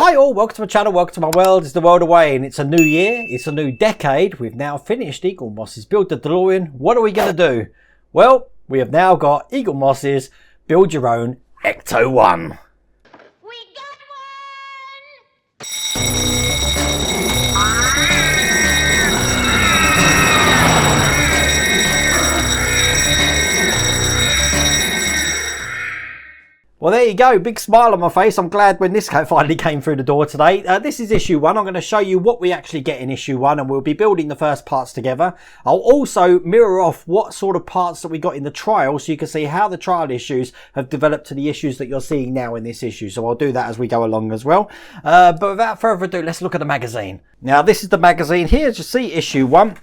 Hi all, welcome to my channel, welcome to my world. It's the world away and it's a new year, it's a new decade. We've now finished Eagle Moss's Build the DeLorean. What are we going to do? Well, we have now got Eagle Moss's Build Your Own Ecto-1. We got one! Well, there you go. Big smile on my face. I'm glad when this finally came through the door today. This is issue 1. I'm going to show you what we actually get in issue 1 and we'll be building the first parts together. I'll also mirror off what sort of parts that we got in the trial so you can see how the trial issues have developed to the issues that you're seeing now in this issue. So I'll do that as we go along as well. But without further ado, let's look at the magazine. Now, this is the magazine here. As you see, issue 1.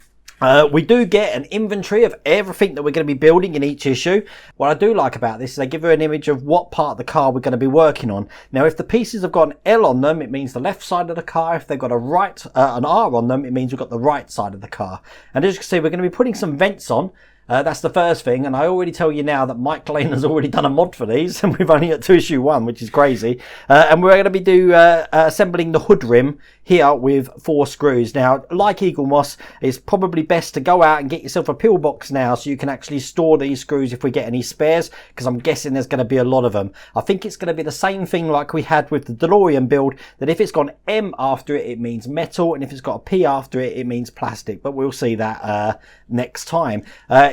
We do get an inventory of everything that we're going to be building in each issue. What I do like about this is they give you an image of what part of the car we're going to be working on. Now, if the pieces have got an L on them, it means the left side of the car. If they've got an R on them, it means we've got the right side of the car. And as you can see, we're going to be putting some vents on. That's the first thing, and I already tell you now that Mike Lane has already done a mod for these, and we've only got to issue 1, which is crazy. And we're going to be assembling the hood rim here with 4 screws. Now, like Eagle Moss, it's probably best to go out and get yourself a pillbox now so you can actually store these screws if we get any spares, because I'm guessing there's going to be a lot of them. I think it's going to be the same thing like we had with the DeLorean build, that if it's got an M after it, it means metal, and if it's got a P after it, it means plastic. But we'll see that next time.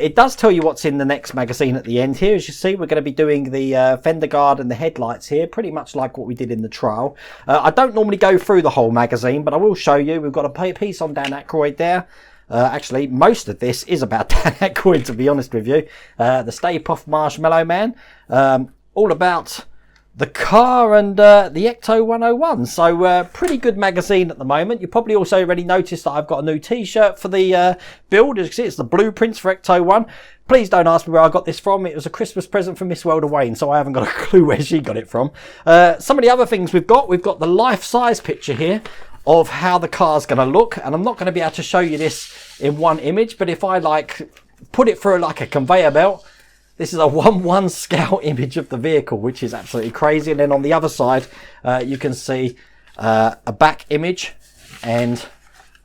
It does tell you what's in the next magazine at the end here. As you see, we're going to be doing the fender guard and the headlights here, pretty much like what we did in the trial. I don't normally go through the whole magazine, but I will show you. We've got a piece on Dan Aykroyd there. Actually, most of this is about Dan Aykroyd, to be honest with you. The Stay Puft Marshmallow Man. All about the car and the Ecto 101. So pretty good magazine at the moment. You probably also already noticed that I've got a new t-shirt for the build. As you can see, it's the blueprints for Ecto 1. Please don't ask me where I got this from. It was a Christmas present from Miss World of Wayne, so I haven't got a clue where she got it from. Some of the other things we've got the life-size picture here of how the car's going to look, and I'm not going to be able to show you this in one image, but if I like put it through like a conveyor belt, this is a 1/1 scale image of the vehicle, which is absolutely crazy. And then on the other side, you can see a back image and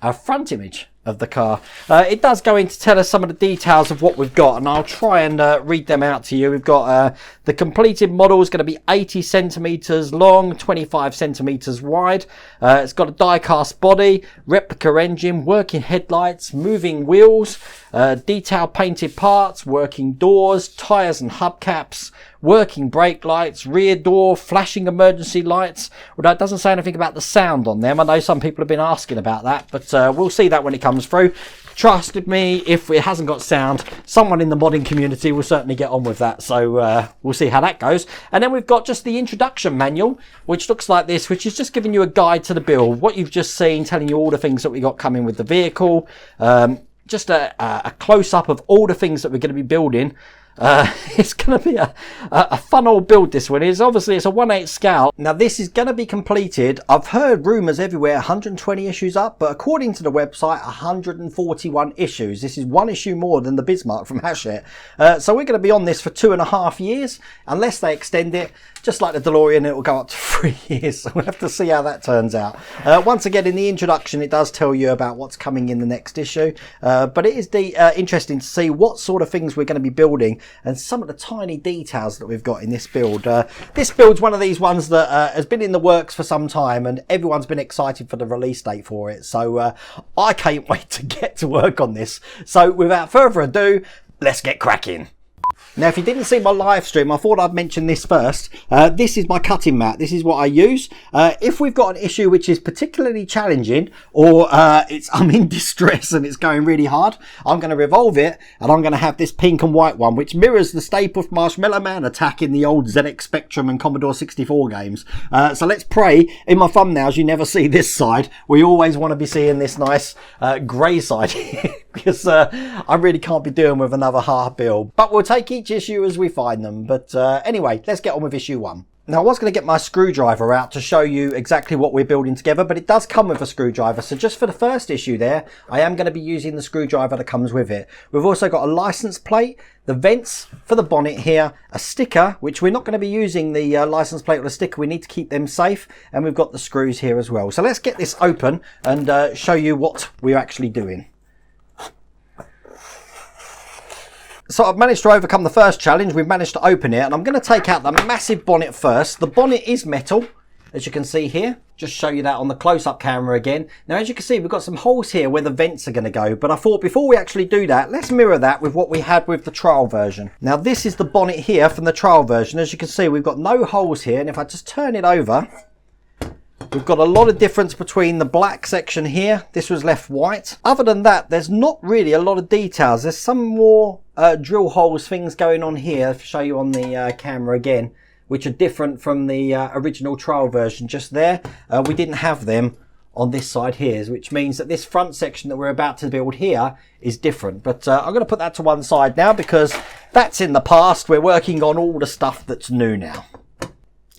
a front image of the car. It does go in to tell us some of the details of what we've got, and I'll try and read them out to you. We've got the completed model is going to be 80 centimeters long, 25 centimeters wide. It's got a die-cast body, replica engine, working headlights, moving wheels, detail painted parts, working doors, tires and hubcaps, working brake lights, rear door, flashing emergency lights. Although it doesn't say anything about the sound on them. I know some people have been asking about that, but we'll see that when it comes through. Trust me, if it hasn't got sound, someone in the modding community will certainly get on with that. So we'll see how that goes. And then we've got just the introduction manual, which looks like this, which is just giving you a guide to the build. What you've just seen, telling you all the things that we got coming with the vehicle. Just a close-up of all the things that we're going to be building. It's going to be a fun old build, this one is. Obviously, it's a 1/8 scale. Now, this is going to be completed. I've heard rumours everywhere, 120 issues up, but according to the website, 141 issues. This is 1 issue more than the Bismarck from Hachette. So we're going to be on this for 2.5 years, unless they extend it. Just like the DeLorean, it will go up to 3 years. So we'll have to see how that turns out. Once again, in the introduction, it does tell you about what's coming in the next issue. But it is interesting to see what sort of things we're going to be building and some of the tiny details that we've got in this build. This build's one of these ones that has been in the works for some time, and everyone's been excited for the release date for it. So I can't wait to get to work on this. So without further ado, let's get cracking. Now, if you didn't see my live stream, I thought I'd mention this first. This is my cutting mat. This is what I use. If we've got an issue which is particularly challenging, or I'm in distress and it's going really hard, I'm going to revolve it, and I'm going to have this pink and white one, which mirrors the Stay Puft Marshmallow Man attack in the old ZX Spectrum and Commodore 64 games. So let's pray in my thumbnails you never see this side. We always want to be seeing this nice grey side because I really can't be doing with another hard build. But we'll take each issue as we find them. But anyway, let's get on with issue 1. Now I was going to get my screwdriver out to show you exactly what we're building together, but it does come with a screwdriver. So just for the first issue there, I am going to be using the screwdriver that comes with it. We've also got a license plate, the vents for the bonnet here, a sticker, which we're not going to be using the license plate or the sticker. We need to keep them safe. And we've got the screws here as well. So let's get this open and show you what we're actually doing. So I've managed to overcome the first challenge. We've managed to open it, and I'm going to take out the massive bonnet first. The bonnet is metal, as you can see here. Just show you that on the close-up camera again. Now, as you can see, we've got some holes here where the vents are going to go, but I thought before we actually do that, let's mirror that with what we had with the trial version. Now, this is the bonnet here from the trial version. As you can see, we've got no holes here, and if I just turn it over, we've got a lot of difference between the black section here. This was left white. Other than that, there's not really a lot of details. There's some more drill holes, things going on here. I'll show you on the camera again, which are different from the original trial version just there. We didn't have them on this side here, which means that this front section that we're about to build here is different. But I'm going to put that to one side now because that's in the past. We're working on all the stuff that's new now.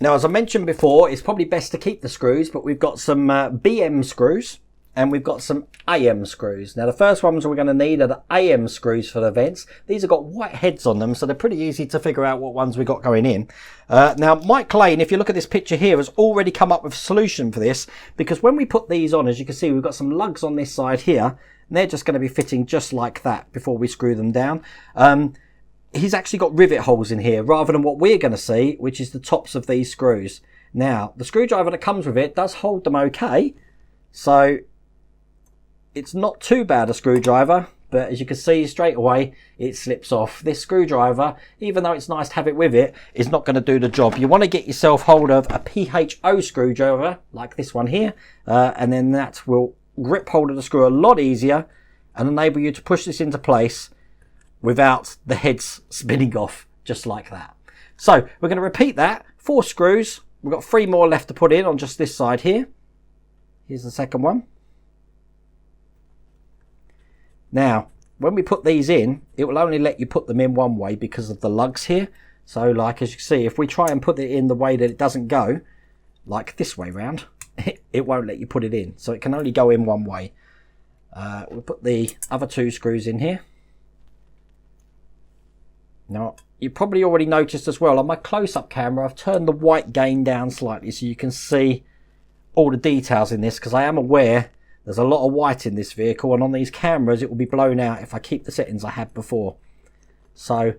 Now, as I mentioned before, it's probably best to keep the screws, but we've got some BM screws and we've got some AM screws. Now, the first ones we're going to need are the AM screws for the vents. These have got white heads on them, so they're pretty easy to figure out what ones we've got going in. Now, Mike Lane, if you look at this picture here, has already come up with a solution for this, because when we put these on, as you can see, we've got some lugs on this side here, and they're just going to be fitting just like that before we screw them down. He's actually got rivet holes in here rather than what we're going to see, which is the tops of these screws. Now, the screwdriver that comes with it does hold them okay, so it's not too bad a screwdriver, but as you can see straight away, it slips off. This screwdriver, even though it's nice to have it with it, is not going to do the job. You want to get yourself hold of a PHO screwdriver, like this one here, and then that will grip hold of the screw a lot easier and enable you to push this into place without the heads spinning off, just like that. So we're going to repeat that. 4 screws. We've got 3 more left to put in on just this side here. Here's the second one. Now, when we put these in, it will only let you put them in one way because of the lugs here. So like, as you can see, if we try and put it in the way that it doesn't go, like this way round, it won't let you put it in. So it can only go in one way. We'll put the other 2 screws in here. Now, you probably already noticed as well, on my close-up camera, I've turned the white gain down slightly so you can see all the details in this, because I am aware there's a lot of white in this vehicle, and on these cameras it will be blown out if I keep the settings I had before. So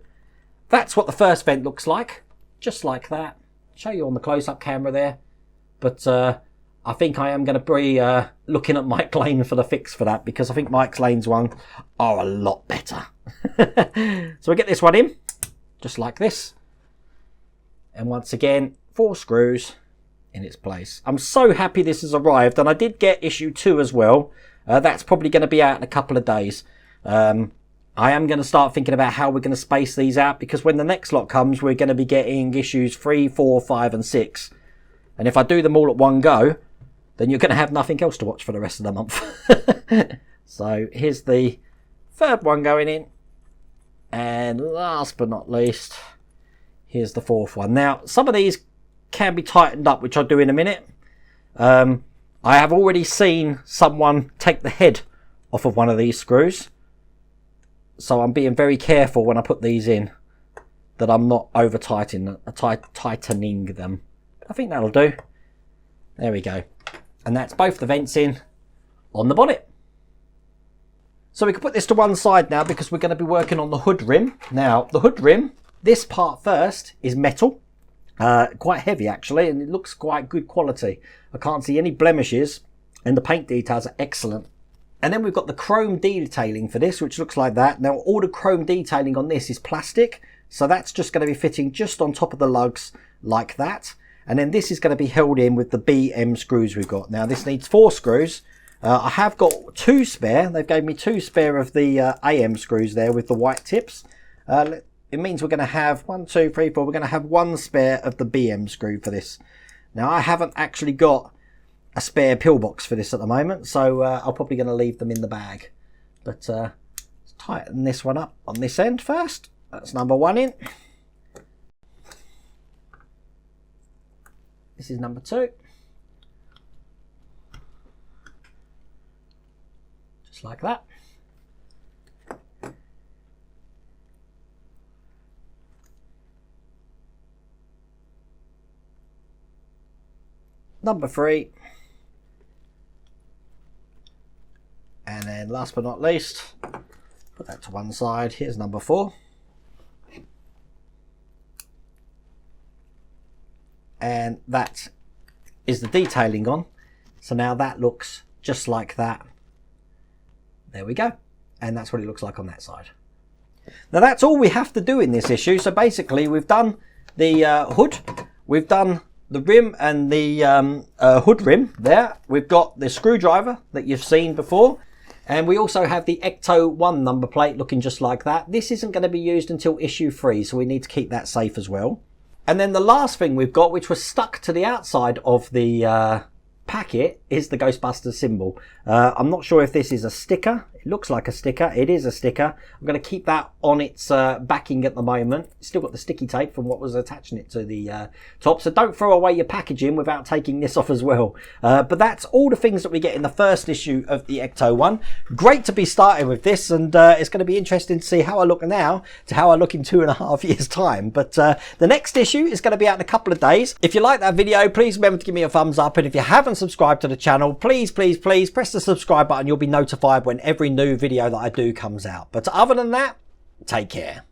that's what the first vent looks like, just like that. I'll show you on the close-up camera there, but I think I am going to be looking at Mike Lane for the fix for that, because I think Mike Lane's one are a lot better. So we get this one in, just like this. And once again, 4 screws in its place. I'm so happy this has arrived, and I did get issue 2 as well. That's probably going to be out in a couple of days. I am going to start thinking about how we're going to space these out, because when the next lot comes, we're going to be getting issues 3, 4, 5 and 6. And if I do them all at one go, then you're going to have nothing else to watch for the rest of the month. So here's the 3rd one going in. And last but not least, here's the 4th one. Now, some of these can be tightened up, which I'll do in a minute. I have already seen someone take the head off of one of these screws. So I'm being very careful when I put these in that I'm not over tightening them. I think that'll do. There we go. And that's both the vents in on the bonnet. So we can put this to one side now, because we're going to be working on the hood rim. Now, the hood rim, this part first, is metal. Quite heavy, actually, and it looks quite good quality. I can't see any blemishes, and the paint details are excellent. And then we've got the chrome detailing for this, which looks like that. Now, all the chrome detailing on this is plastic, so that's just going to be fitting just on top of the lugs like that. And then this is going to be held in with the BM screws we've got. Now, this needs 4 screws. I have got 2 spare. They've gave me 2 spare of the AM screws there with the white tips. It means we're going to have 1, 2, 3, 4. We're going to have 1 spare of the BM screw for this. Now, I haven't actually got a spare pillbox for this at the moment, so I'm probably going to leave them in the bag. But let's tighten this one up on this end first. That's number 1 in. This is number 2. Just like that. Number 3. And then last but not least, put that to one side. Here's number 4. And that is the detailing on. So now that looks just like that. There we go. And that's what it looks like on that side. Now that's all we have to do in this issue. So basically we've done the hood. We've done the rim and the hood rim there. We've got the screwdriver that you've seen before. And we also have the Ecto-1 number plate looking just like that. This isn't going to be used until issue 3, so we need to keep that safe as well. And then the last thing we've got, which was stuck to the outside of the packet, is the Ghostbusters symbol. I'm not sure if this is a sticker. It looks like a sticker. It is a sticker. I'm going to keep that on its backing at the moment. Still got the sticky tape from what was attaching it to the top. So don't throw away your packaging without taking this off as well. But that's all the things that we get in the first issue of the Ecto-1. Great to be starting with this, and it's going to be interesting to see how I look now to how I look in 2.5 years' time. But the next issue is going to be out in a couple of days. If you like that video, please remember to give me a thumbs up. And if you haven't subscribed to the channel, please press the subscribe button. You'll be notified when every new video that I do comes out. But other than that, take care.